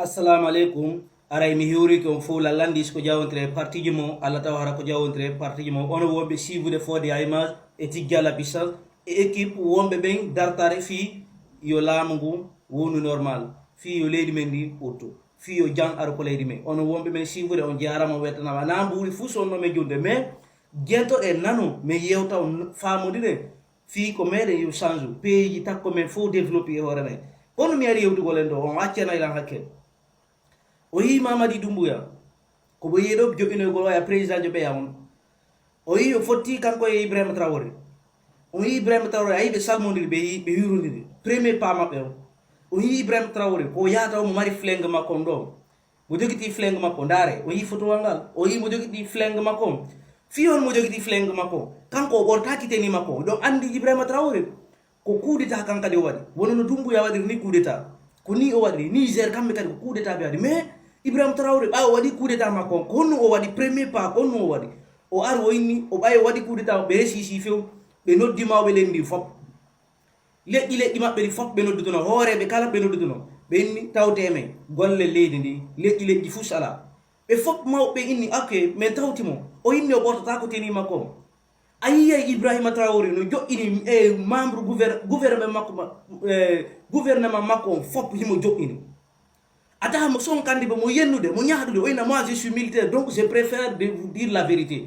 assalamu alaikum aray mi hiwri ko fo la landis ko jawontre parti mo alla taw hara ko jawontre parti mo ono wombe suivre fode ay image e tigga la puissance e équipe wombe ben dartare fi yo lamungu wonu normal fi yo leydi men di auto fi yo jang ar ko leydi men ono wombe ben suivre on jarama wetana wana mburi fu sonno me jonde mais gento e nano me yewta famodire fi ko mede yo change pays takko men fo développer hore men kono mi ari yewtu golen do on accena ilan hakke o yi Mamadi Doumbouya ko bo yedo jobino go ya president jobe yawon o yi o foti kanko e Ibrahima Traoré o yi Ibrahima Traoré ay be salmondir be yurundir premier pas mabbe o yi Ibrahima Traoré ko yata mo mari fleng makko ndo mo jogiti fleng makko ndare o yi foto wangal o yi mo jogiti fleng makko fiyon mo jogiti fleng makko kanko o takiteni makko donc andi Ibrahima Traoré ko coup d'état kanka de wadi wonono Doumbouya wadi ni coup d'état ko ni o wadi Niger kambe kadi ko coup d'état be wadi mais Ibrahima Traoré ba o wadi coup d'état makko kono o wadi premier pas kono o wadi o ar o inni o bay wadi coup d'état be si few be noddi mawbe lendi fop leɗɗi mabbe di fop be nodduno hoorebe kala be nodduno be inni tawte men golle leydi ndi leɗɗi fu sala be fop mawbe inni ok mais tawtimo o inni o bortata ko teni makko ayiye Ibrahima Traoré no joini e membre gouvernement makko fop himo joini ata mo son kandi mo yennude mo nyaadude oyna moi je suis militaire donc je préfère de vous dire la vérité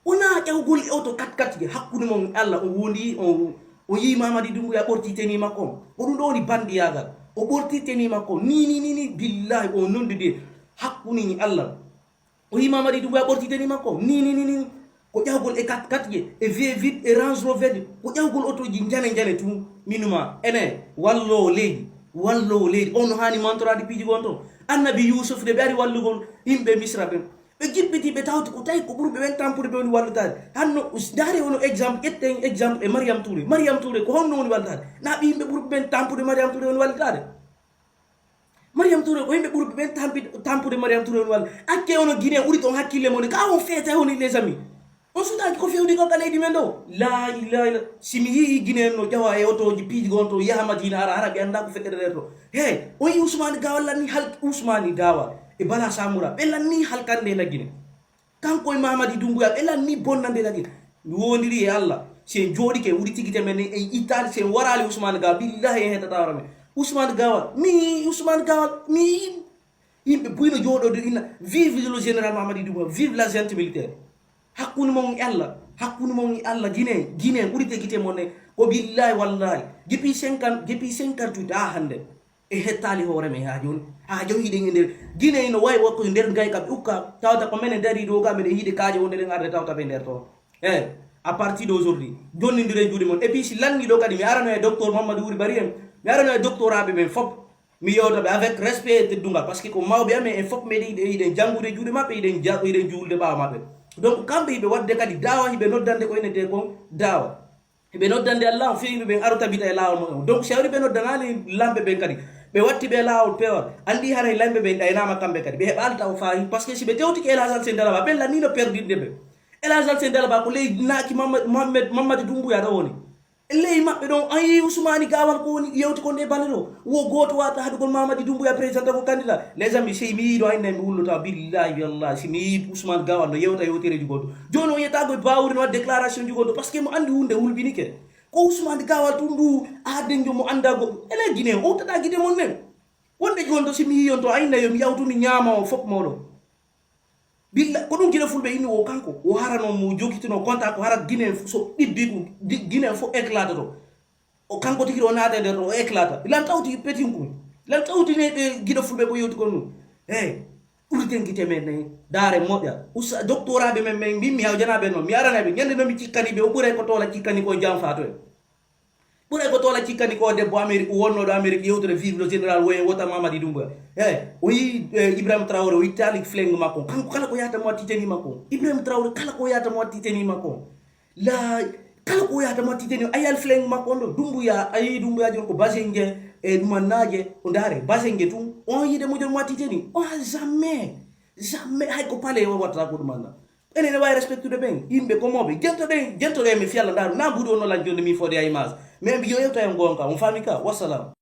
ona jawgol auto kat ge hakkude mon Allah o wondi o yi Mamadi Doumbouya borti teni makko o dum do ni bandi yagal o borti teni makko ni billahi o nondude hakkuni Allah o yi Mamadi Doumbouya borti teni makko ni ko jawgol e kat ge e vite e Range Rover ko jawgol auto ji jane tu minuma ene wallo leydi on hani mantorade piji gonto annabi Yusuf de be ari wallugol himbe misra be jibbiti be tawti ko tay ko burbe ben tampude be woni wallutade hanno dare wono exemple e Mariam Touré ko honno woni wallutade na bi himbe burbe ben tampude Mariam Touré woni wallutade Mariam Touré ko himbe burbe ben tampude Mariam Touré woni wal akke ono Guinée uri ton hakkille mon ka on fete woni les amis on suta ko fewdi ko kala di men do la ilaha illa simi yi Guinée no jawa e auto ji piji gonto yaha Madina ara be anda ko federe to hey o yi Ousmane Gawal ni hal Ousmane Gawal e bala Samoura be lanni halkande la Guinée kanko e Mamadi Doumbouya be lanni bonnande la Guinée wondiri e Allah sen jodi ke wuri tigite men e Italie sen warali Ousmane Gawal billahi e heta tawrame Ousmane Gawal mi yimbe buyno jodo de ina vive le général Mamadi Doumbouya vive la junte militaire hakkunu mon Allah Guinée buri tegite monne ko billahi wallahi depuis 58 hande e hettali hore me ha joni hide ngender Guinée no way wakko nder gay kam ukka tawta ko menen dari do ga meden hide kaaje wonde den arde tawta be nder to à partir d'aujourd'hui jonni ndire juude mon et puis si lanni do kadi mi arano e docteur Mamadou Wuri Bariem mi arano e docteur abe men fop mi yewta be avec respect et dungal parce que ko mawbe am en fop medi ide jangude juude mabbe ide juulde baawa mabbe donc kambe hibe wadde kadi dawa hibe noddande ko enete ko dawa hibe noddande Allah feewi be aruta bita e lawol mo donc shawri be noddanali lambe be kadi be watti be lawol pewol andi haray lambe be daynama kambe kadi be hebalta o faayi parce que si be tewti ke El Hadj Sen Dalaba be lanni no perdide be El Hadj Sen Dalaba ko ley naaki Mamadi Doumbouya do woni ley mabbe don ayi Ousmane Gawal ko woni yewti ko ne balero wo goto wata hadu ko Mamadi Doumbouya président ko candidat les amis sey mi do ayna mi wulluta billahi wallahi si mi Ousmane Gawal no yewta yewtere jugoto jono yeta go bawuri no déclaration jugoto parce que mo andi hunde wulbinike ko Ousmane Gawal tundu aden mo anda go ele Guinée o tata Guinée mon men wonde jondo si mi yonto ayna yo mi yawtu mi nyama o fop modo billa ko dum Guinée fulbe inni o kanko o harano mo jokitino contact ko harat Guinée so dibbi Guinée fo éclata to o kanko tigi o naata der o éclata lan tawti petinku lan tawti ne be Guinée fulbe ko yewti ko non uriten gite men dare modya usa doctorabe men mi hawjana be no mi arana be nyande no mi cikkani be o bure ko tola cikkani ko jam fato bure ko tola cikkani ko debbo Amérique wonno do Amérique yewtere vive le général woy wota Mamadi Doumbouya o yi Ibrahima Traoré o itali fleng makko kanko kala ko yata mo titeni makko Ibrahima Traoré kala ko yata mo titeni makko la kala ko yata mo titeni ayal fleng makko do Doumbouya ayi Doumbouya jon ko basenge e dumanaje o dare basenge tum on yide mo jon mo titeni o jamais hay ko pale o wata ko dumanda ene way respecte de ben yimbe ko mobe gento de mi fiala daru na budo no la jonde mi fode ay mas mais bi yo yewta en gonka on fami ka wassalam